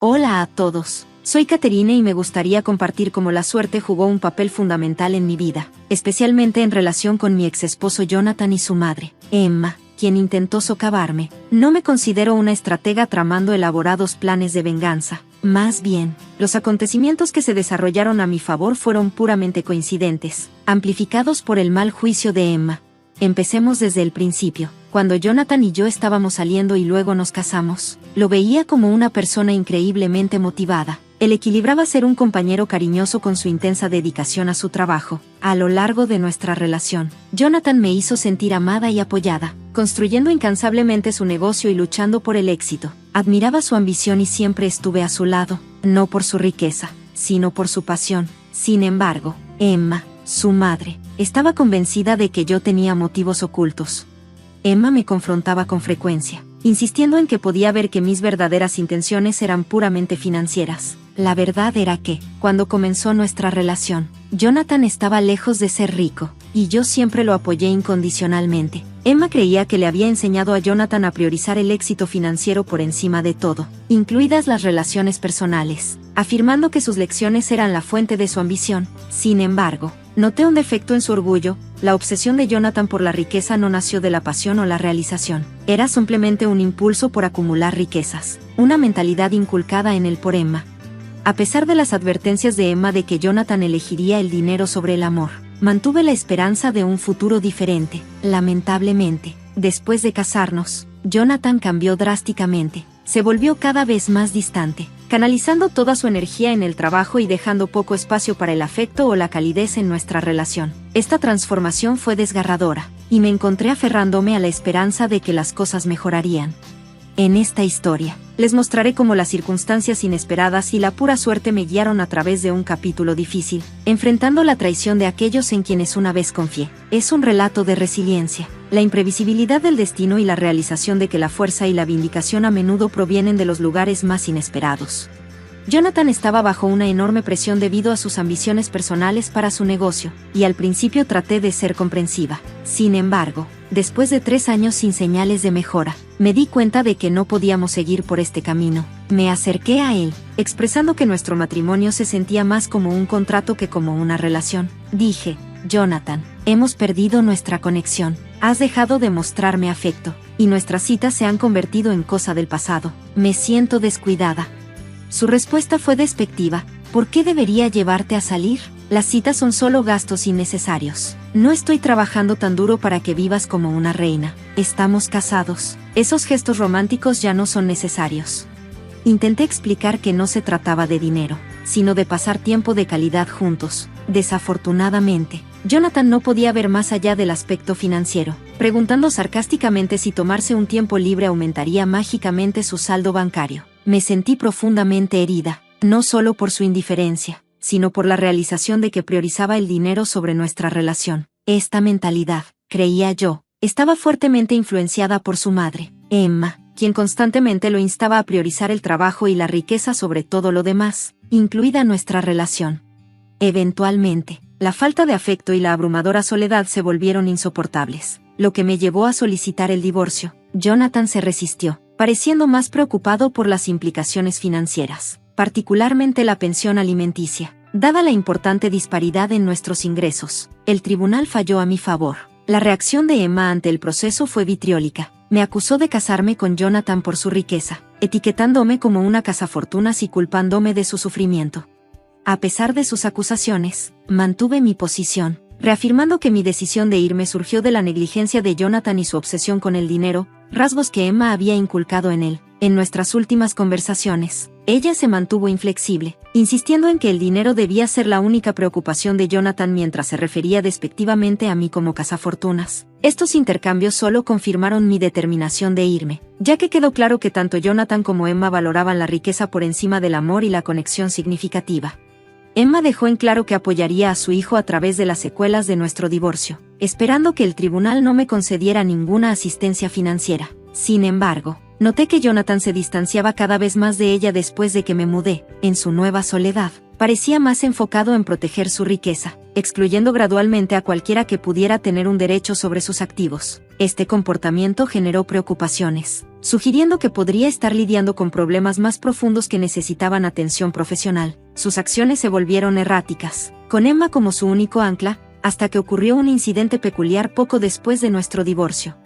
Hola a todos. Soy Caterine y me gustaría compartir cómo la suerte jugó un papel fundamental en mi vida, especialmente en relación con mi ex esposo Jonathan y su madre, Emma, quien intentó socavarme. No me considero una estratega tramando elaborados planes de venganza. Más bien, los acontecimientos que se desarrollaron a mi favor fueron puramente coincidentes, amplificados por el mal juicio de Emma. Empecemos desde el principio. Cuando Jonathan y yo estábamos saliendo y luego nos casamos, lo veía como una persona increíblemente motivada. Él equilibraba ser un compañero cariñoso con su intensa dedicación a su trabajo. A lo largo de nuestra relación, Jonathan me hizo sentir amada y apoyada, construyendo incansablemente su negocio y luchando por el éxito. Admiraba su ambición y siempre estuve a su lado, no por su riqueza, sino por su pasión. Sin embargo, Emma, su madre, estaba convencida de que yo tenía motivos ocultos. Emma me confrontaba con frecuencia, insistiendo en que podía ver que mis verdaderas intenciones eran puramente financieras. La verdad era que, cuando comenzó nuestra relación, Jonathan estaba lejos de ser rico, y yo siempre lo apoyé incondicionalmente. Emma creía que le había enseñado a Jonathan a priorizar el éxito financiero por encima de todo, incluidas las relaciones personales, afirmando que sus lecciones eran la fuente de su ambición. Sin embargo, noté un defecto en su orgullo. La obsesión de Jonathan por la riqueza no nació de la pasión o la realización. Era simplemente un impulso por acumular riquezas, una mentalidad inculcada en él por Emma. A pesar de las advertencias de Emma de que Jonathan elegiría el dinero sobre el amor, mantuve la esperanza de un futuro diferente. Lamentablemente, después de casarnos, Jonathan cambió drásticamente. Se volvió cada vez más distante, canalizando toda su energía en el trabajo y dejando poco espacio para el afecto o la calidez en nuestra relación. Esta transformación fue desgarradora, y me encontré aferrándome a la esperanza de que las cosas mejorarían. En esta historia, les mostraré cómo las circunstancias inesperadas y la pura suerte me guiaron a través de un capítulo difícil, enfrentando la traición de aquellos en quienes una vez confié. Es un relato de resiliencia, la imprevisibilidad del destino y la realización de que la fuerza y la vindicación a menudo provienen de los lugares más inesperados. Jonathan estaba bajo una enorme presión debido a sus ambiciones personales para su negocio, y al principio traté de ser comprensiva. Sin embargo, después de 3 años sin señales de mejora, me di cuenta de que no podíamos seguir por este camino. Me acerqué a él, expresando que nuestro matrimonio se sentía más como un contrato que como una relación. Dije: Jonathan, hemos perdido nuestra conexión, has dejado de mostrarme afecto, y nuestras citas se han convertido en cosa del pasado. Me siento descuidada. Su respuesta fue despectiva: ¿por qué debería llevarte a salir? Las citas son solo gastos innecesarios. No estoy trabajando tan duro para que vivas como una reina. Estamos casados. Esos gestos románticos ya no son necesarios. Intenté explicar que no se trataba de dinero, sino de pasar tiempo de calidad juntos. Desafortunadamente, Jonathan no podía ver más allá del aspecto financiero, preguntando sarcásticamente si tomarse un tiempo libre aumentaría mágicamente su saldo bancario. Me sentí profundamente herida, no solo por su indiferencia, sino por la realización de que priorizaba el dinero sobre nuestra relación. Esta mentalidad, creía yo, estaba fuertemente influenciada por su madre, Emma, quien constantemente lo instaba a priorizar el trabajo y la riqueza sobre todo lo demás, incluida nuestra relación. Eventualmente, la falta de afecto y la abrumadora soledad se volvieron insoportables, lo que me llevó a solicitar el divorcio. Jonathan se resistió, pareciendo más preocupado por las implicaciones financieras, particularmente la pensión alimenticia. Dada la importante disparidad en nuestros ingresos, el tribunal falló a mi favor. La reacción de Emma ante el proceso fue vitriólica. Me acusó de casarme con Jonathan por su riqueza, etiquetándome como una cazafortunas y culpándome de su sufrimiento. A pesar de sus acusaciones, mantuve mi posición, reafirmando que mi decisión de irme surgió de la negligencia de Jonathan y su obsesión con el dinero, rasgos que Emma había inculcado en él. En nuestras últimas conversaciones, ella se mantuvo inflexible, insistiendo en que el dinero debía ser la única preocupación de Jonathan mientras se refería despectivamente a mí como cazafortunas. Estos intercambios solo confirmaron mi determinación de irme, ya que quedó claro que tanto Jonathan como Emma valoraban la riqueza por encima del amor y la conexión significativa. Emma dejó en claro que apoyaría a su hijo a través de las secuelas de nuestro divorcio, esperando que el tribunal no me concediera ninguna asistencia financiera. Sin embargo, noté que Jonathan se distanciaba cada vez más de ella después de que me mudé. En su nueva soledad, parecía más enfocado en proteger su riqueza, excluyendo gradualmente a cualquiera que pudiera tener un derecho sobre sus activos. Este comportamiento generó preocupaciones, sugiriendo que podría estar lidiando con problemas más profundos que necesitaban atención profesional. Sus acciones se volvieron erráticas, con Emma como su único ancla, hasta que ocurrió un incidente peculiar poco después de nuestro divorcio.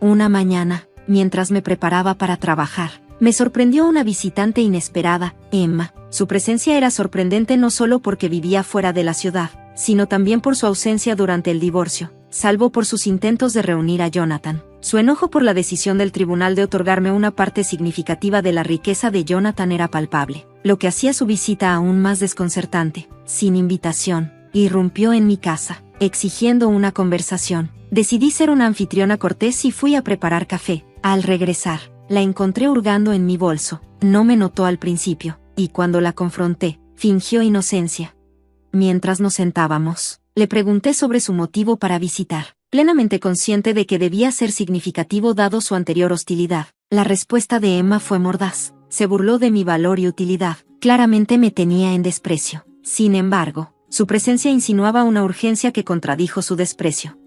Una mañana, mientras me preparaba para trabajar, me sorprendió una visitante inesperada, Emma. Su presencia era sorprendente no solo porque vivía fuera de la ciudad, sino también por su ausencia durante el divorcio, salvo por sus intentos de reunir a Jonathan. Su enojo por la decisión del tribunal de otorgarme una parte significativa de la riqueza de Jonathan era palpable, lo que hacía su visita aún más desconcertante. Sin invitación, irrumpió en mi casa, exigiendo una conversación. Decidí ser una anfitriona cortés y fui a preparar café. Al regresar, la encontré hurgando en mi bolso. No me notó al principio, y cuando la confronté, fingió inocencia. Mientras nos sentábamos, le pregunté sobre su motivo para visitar, plenamente consciente de que debía ser significativo dado su anterior hostilidad. La respuesta de Emma fue mordaz. Se burló de mi valor y utilidad. Claramente me tenía en desprecio. Sin embargo, su presencia insinuaba una urgencia que contradijo su desprecio.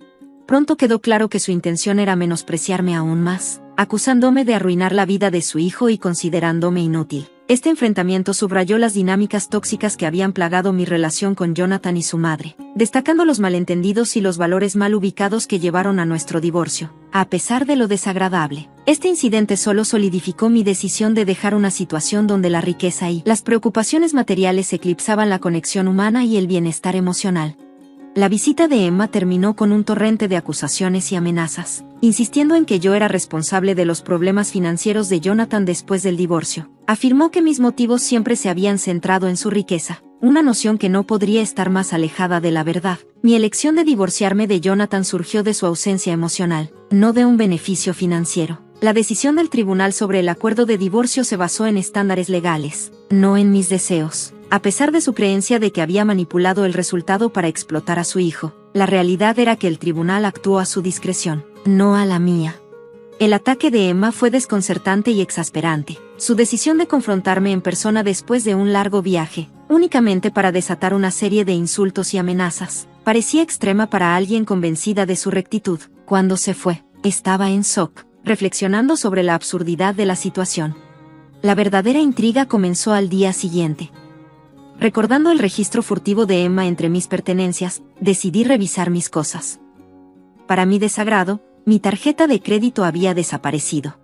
Pronto quedó claro que su intención era menospreciarme aún más, acusándome de arruinar la vida de su hijo y considerándome inútil. Este enfrentamiento subrayó las dinámicas tóxicas que habían plagado mi relación con Jonathan y su madre, destacando los malentendidos y los valores mal ubicados que llevaron a nuestro divorcio. A pesar de lo desagradable, este incidente solo solidificó mi decisión de dejar una situación donde la riqueza y las preocupaciones materiales eclipsaban la conexión humana y el bienestar emocional. La visita de Emma terminó con un torrente de acusaciones y amenazas, insistiendo en que yo era responsable de los problemas financieros de Jonathan después del divorcio. Afirmó que mis motivos siempre se habían centrado en su riqueza, una noción que no podría estar más alejada de la verdad. Mi elección de divorciarme de Jonathan surgió de su ausencia emocional, no de un beneficio financiero. La decisión del tribunal sobre el acuerdo de divorcio se basó en estándares legales, no en mis deseos. A pesar de su creencia de que había manipulado el resultado para explotar a su hijo, la realidad era que el tribunal actuó a su discreción, no a la mía. El ataque de Emma fue desconcertante y exasperante. Su decisión de confrontarme en persona después de un largo viaje, únicamente para desatar una serie de insultos y amenazas, parecía extrema para alguien convencida de su rectitud. Cuando se fue, estaba en shock, reflexionando sobre la absurdidad de la situación. La verdadera intriga comenzó al día siguiente. Recordando el registro furtivo de Emma entre mis pertenencias, decidí revisar mis cosas. Para mi desagrado, mi tarjeta de crédito había desaparecido.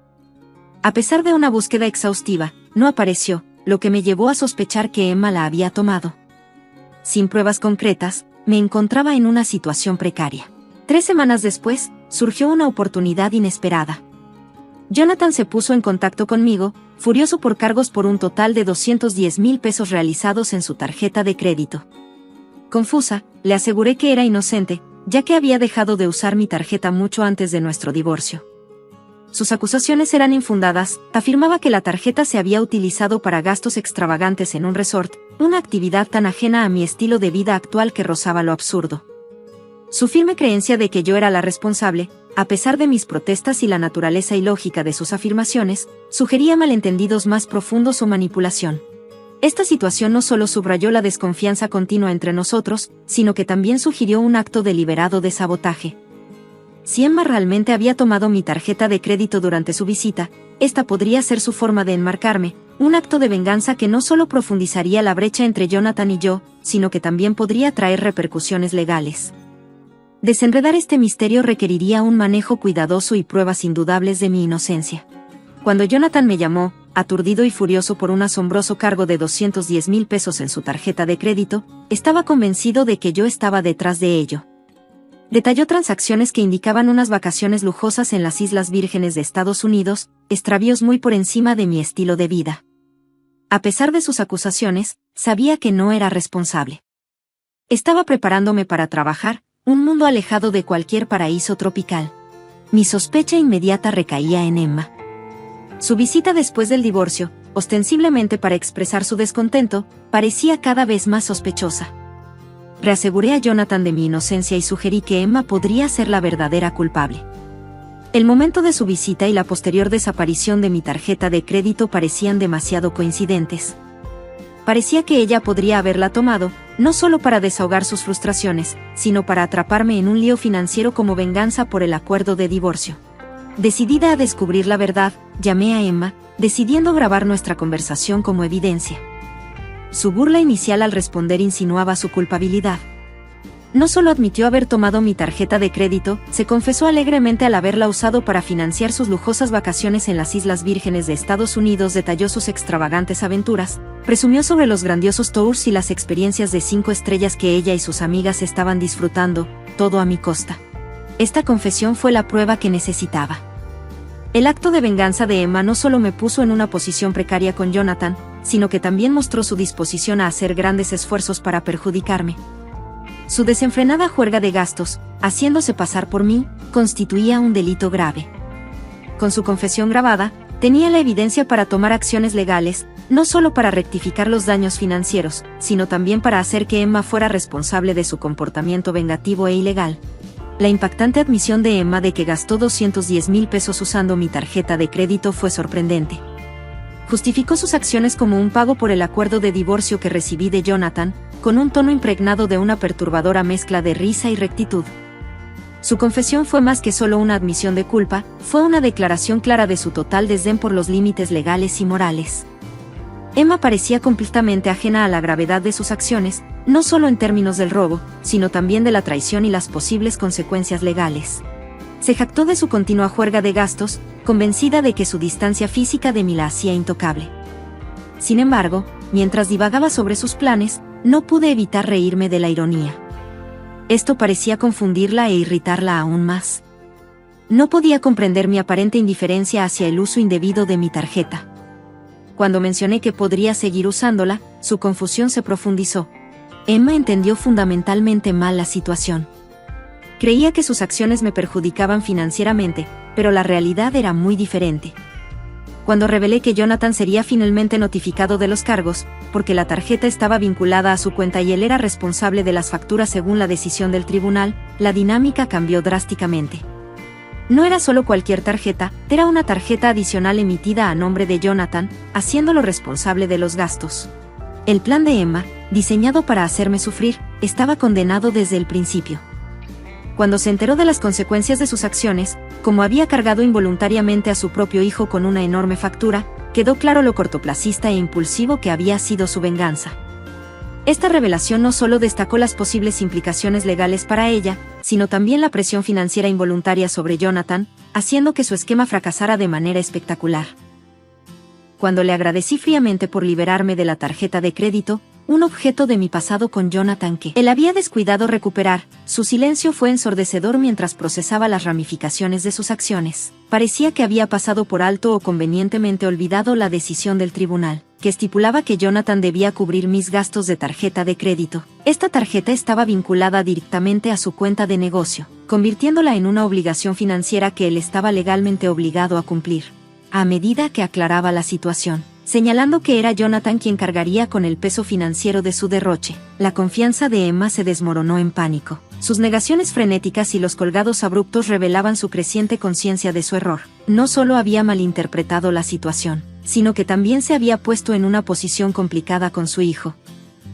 A pesar de una búsqueda exhaustiva, no apareció, lo que me llevó a sospechar que Emma la había tomado. Sin pruebas concretas, me encontraba en una situación precaria. 3 semanas después, surgió una oportunidad inesperada. Jonathan se puso en contacto conmigo, furioso por cargos por un total de 210,000 pesos realizados en su tarjeta de crédito. Confusa, le aseguré que era inocente, ya que había dejado de usar mi tarjeta mucho antes de nuestro divorcio. Sus acusaciones eran infundadas. Afirmaba que la tarjeta se había utilizado para gastos extravagantes en un resort, una actividad tan ajena a mi estilo de vida actual que rozaba lo absurdo. Su firme creencia de que yo era la responsable, a pesar de mis protestas y la naturaleza ilógica de sus afirmaciones, sugería malentendidos más profundos o manipulación. Esta situación no solo subrayó la desconfianza continua entre nosotros, sino que también sugirió un acto deliberado de sabotaje. Si Emma realmente había tomado mi tarjeta de crédito durante su visita, esta podría ser su forma de enmarcarme, un acto de venganza que no solo profundizaría la brecha entre Jonathan y yo, sino que también podría traer repercusiones legales. Desenredar este misterio requeriría un manejo cuidadoso y pruebas indudables de mi inocencia. Cuando Jonathan me llamó, aturdido y furioso por un asombroso cargo de 210,000 pesos en su tarjeta de crédito, estaba convencido de que yo estaba detrás de ello. Detalló transacciones que indicaban unas vacaciones lujosas en las Islas Vírgenes de Estados Unidos, extravíos muy por encima de mi estilo de vida. A pesar de sus acusaciones, sabía que no era responsable. Estaba preparándome para trabajar, un mundo alejado de cualquier paraíso tropical. Mi sospecha inmediata recaía en Emma. Su visita después del divorcio, ostensiblemente para expresar su descontento, parecía cada vez más sospechosa. Reaseguré a Jonathan de mi inocencia y sugerí que Emma podría ser la verdadera culpable. El momento de su visita y la posterior desaparición de mi tarjeta de crédito parecían demasiado coincidentes. Parecía que ella podría haberla tomado, no solo para desahogar sus frustraciones, sino para atraparme en un lío financiero como venganza por el acuerdo de divorcio. Decidida a descubrir la verdad, llamé a Emma, decidiendo grabar nuestra conversación como evidencia. Su burla inicial al responder insinuaba su culpabilidad. No solo admitió haber tomado mi tarjeta de crédito, se confesó alegremente al haberla usado para financiar sus lujosas vacaciones en las Islas Vírgenes de Estados Unidos, detalló sus extravagantes aventuras, presumió sobre los grandiosos tours y las experiencias de 5 estrellas que ella y sus amigas estaban disfrutando, todo a mi costa. Esta confesión fue la prueba que necesitaba. El acto de venganza de Emma no solo me puso en una posición precaria con Jonathan, sino que también mostró su disposición a hacer grandes esfuerzos para perjudicarme. Su desenfrenada juerga de gastos, haciéndose pasar por mí, constituía un delito grave. Con su confesión grabada, tenía la evidencia para tomar acciones legales, no solo para rectificar los daños financieros, sino también para hacer que Emma fuera responsable de su comportamiento vengativo e ilegal. La impactante admisión de Emma de que gastó 210,000 pesos usando mi tarjeta de crédito fue sorprendente. Justificó sus acciones como un pago por el acuerdo de divorcio que recibí de Jonathan, con un tono impregnado de una perturbadora mezcla de risa y rectitud. Su confesión fue más que solo una admisión de culpa, fue una declaración clara de su total desdén por los límites legales y morales. Emma parecía completamente ajena a la gravedad de sus acciones, no solo en términos del robo, sino también de la traición y las posibles consecuencias legales. Se jactó de su continua juerga de gastos, convencida de que su distancia física de mí la hacía intocable. Sin embargo, mientras divagaba sobre sus planes, no pude evitar reírme de la ironía. Esto parecía confundirla e irritarla aún más. No podía comprender mi aparente indiferencia hacia el uso indebido de mi tarjeta. Cuando mencioné que podría seguir usándola, su confusión se profundizó. Emma entendió fundamentalmente mal la situación. Creía que sus acciones me perjudicaban financieramente, pero la realidad era muy diferente. Cuando revelé que Jonathan sería finalmente notificado de los cargos, porque la tarjeta estaba vinculada a su cuenta y él era responsable de las facturas según la decisión del tribunal, la dinámica cambió drásticamente. No era solo cualquier tarjeta, era una tarjeta adicional emitida a nombre de Jonathan, haciéndolo responsable de los gastos. El plan de Emma, diseñado para hacerme sufrir, estaba condenado desde el principio. Cuando se enteró de las consecuencias de sus acciones, como había cargado involuntariamente a su propio hijo con una enorme factura, quedó claro lo cortoplacista e impulsivo que había sido su venganza. Esta revelación no solo destacó las posibles implicaciones legales para ella, sino también la presión financiera involuntaria sobre Jonathan, haciendo que su esquema fracasara de manera espectacular. Cuando le agradecí fríamente por liberarme de la tarjeta de crédito, un objeto de mi pasado con Jonathan que él había descuidado recuperar, su silencio fue ensordecedor mientras procesaba las ramificaciones de sus acciones. Parecía que había pasado por alto o convenientemente olvidado la decisión del tribunal, que estipulaba que Jonathan debía cubrir mis gastos de tarjeta de crédito. Esta tarjeta estaba vinculada directamente a su cuenta de negocio, convirtiéndola en una obligación financiera que él estaba legalmente obligado a cumplir. A medida que aclaraba la situación, señalando que era Jonathan quien cargaría con el peso financiero de su derroche, la confianza de Emma se desmoronó en pánico. Sus negaciones frenéticas y los colgados abruptos revelaban su creciente conciencia de su error. No solo había malinterpretado la situación, sino que también se había puesto en una posición complicada con su hijo.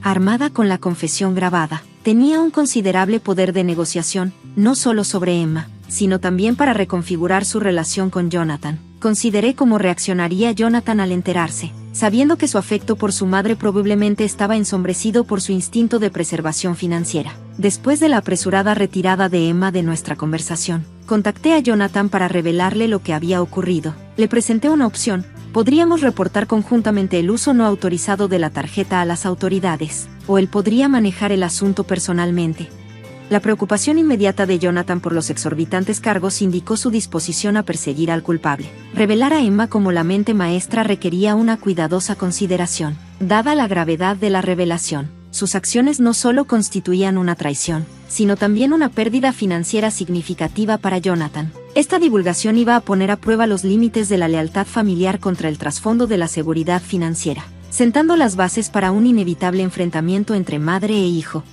Armada con la confesión grabada, tenía un considerable poder de negociación, no solo sobre Emma, sino también para reconfigurar su relación con Jonathan. Consideré cómo reaccionaría Jonathan al enterarse, sabiendo que su afecto por su madre probablemente estaba ensombrecido por su instinto de preservación financiera. Después de la apresurada retirada de Emma de nuestra conversación, contacté a Jonathan para revelarle lo que había ocurrido. Le presenté una opción: podríamos reportar conjuntamente el uso no autorizado de la tarjeta a las autoridades, o él podría manejar el asunto personalmente. La preocupación inmediata de Jonathan por los exorbitantes cargos indicó su disposición a perseguir al culpable. Revelar a Emma como la mente maestra requería una cuidadosa consideración. Dada la gravedad de la revelación, sus acciones no solo constituían una traición, sino también una pérdida financiera significativa para Jonathan. Esta divulgación iba a poner a prueba los límites de la lealtad familiar contra el trasfondo de la seguridad financiera, sentando las bases para un inevitable enfrentamiento entre madre e hijo.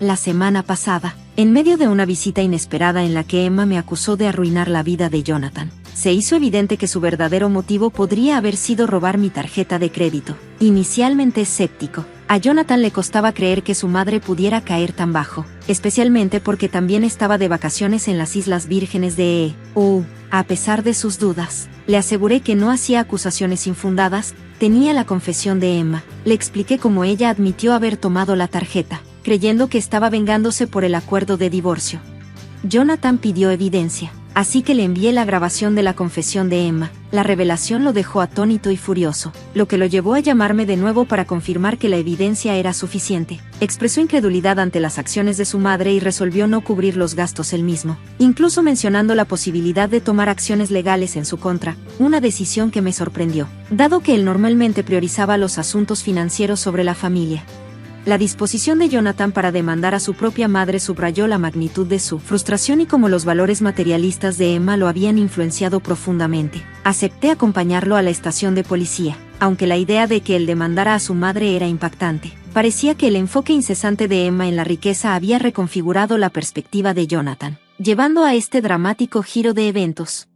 La semana pasada, en medio de una visita inesperada en la que Emma me acusó de arruinar la vida de Jonathan, se hizo evidente que su verdadero motivo podría haber sido robar mi tarjeta de crédito. Inicialmente escéptico, A Jonathan le costaba creer que su madre pudiera caer tan bajo, especialmente porque también estaba de vacaciones en las Islas Vírgenes de EU. A pesar de sus dudas, le aseguré que no hacía acusaciones infundadas, tenía la confesión de Emma. Le expliqué cómo ella admitió haber tomado la tarjeta, creyendo que estaba vengándose por el acuerdo de divorcio. Jonathan pidió evidencia, así que le envié la grabación de la confesión de Emma. La revelación lo dejó atónito y furioso, lo que lo llevó a llamarme de nuevo para confirmar que la evidencia era suficiente. Expresó incredulidad ante las acciones de su madre y resolvió no cubrir los gastos él mismo, incluso mencionando la posibilidad de tomar acciones legales en su contra, una decisión que me sorprendió, dado que él normalmente priorizaba los asuntos financieros sobre la familia. La disposición de Jonathan para demandar a su propia madre subrayó la magnitud de su frustración y cómo los valores materialistas de Emma lo habían influenciado profundamente. Acepté acompañarlo a la estación de policía, aunque la idea de que él demandara a su madre era impactante. Parecía que el enfoque incesante de Emma en la riqueza había reconfigurado la perspectiva de Jonathan, llevando a este dramático giro de eventos.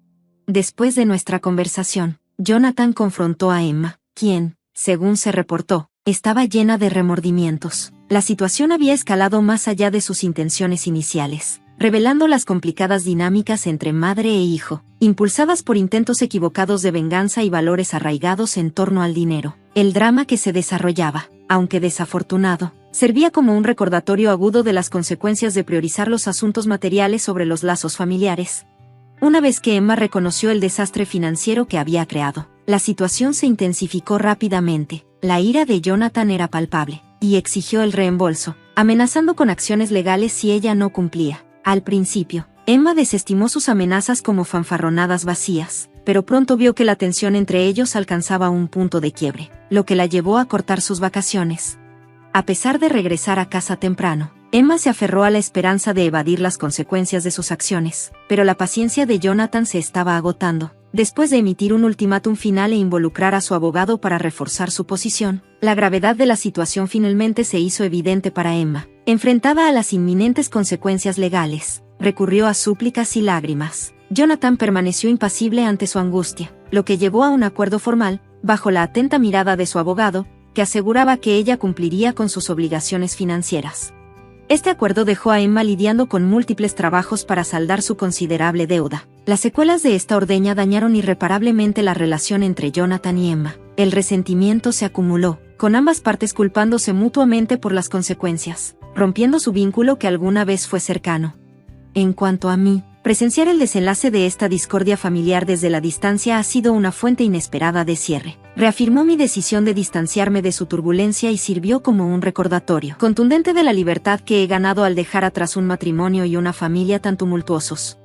Después de nuestra conversación, Jonathan confrontó a Emma, quien, según se reportó, estaba llena de remordimientos. La situación había escalado más allá de sus intenciones iniciales, revelando las complicadas dinámicas entre madre e hijo, impulsadas por intentos equivocados de venganza y valores arraigados en torno al dinero. El drama que se desarrollaba, aunque desafortunado, servía como un recordatorio agudo de las consecuencias de priorizar los asuntos materiales sobre los lazos familiares. Una vez que Emma reconoció el desastre financiero que había creado, la situación se intensificó rápidamente. La ira de Jonathan era palpable, y exigió el reembolso, amenazando con acciones legales si ella no cumplía. Al principio, Emma desestimó sus amenazas como fanfarronadas vacías, pero pronto vio que la tensión entre ellos alcanzaba un punto de quiebre, lo que la llevó a cortar sus vacaciones. A pesar de regresar a casa temprano, Emma se aferró a la esperanza de evadir las consecuencias de sus acciones, pero la paciencia de Jonathan se estaba agotando. Después de emitir un ultimátum final e involucrar a su abogado para reforzar su posición, la gravedad de la situación finalmente se hizo evidente para Emma. Enfrentada a las inminentes consecuencias legales, recurrió a súplicas y lágrimas. Jonathan permaneció impasible ante su angustia, lo que llevó a un acuerdo formal, bajo la atenta mirada de su abogado, que aseguraba que ella cumpliría con sus obligaciones financieras. Este acuerdo dejó a Emma lidiando con múltiples trabajos para saldar su considerable deuda. Las secuelas de esta ordeña dañaron irreparablemente la relación entre Jonathan y Emma. El resentimiento se acumuló, con ambas partes culpándose mutuamente por las consecuencias, rompiendo su vínculo que alguna vez fue cercano. En cuanto a mí, presenciar el desenlace de esta discordia familiar desde la distancia ha sido una fuente inesperada de cierre. Reafirmó mi decisión de distanciarme de su turbulencia y sirvió como un recordatorio contundente de la libertad que he ganado al dejar atrás un matrimonio y una familia tan tumultuosos.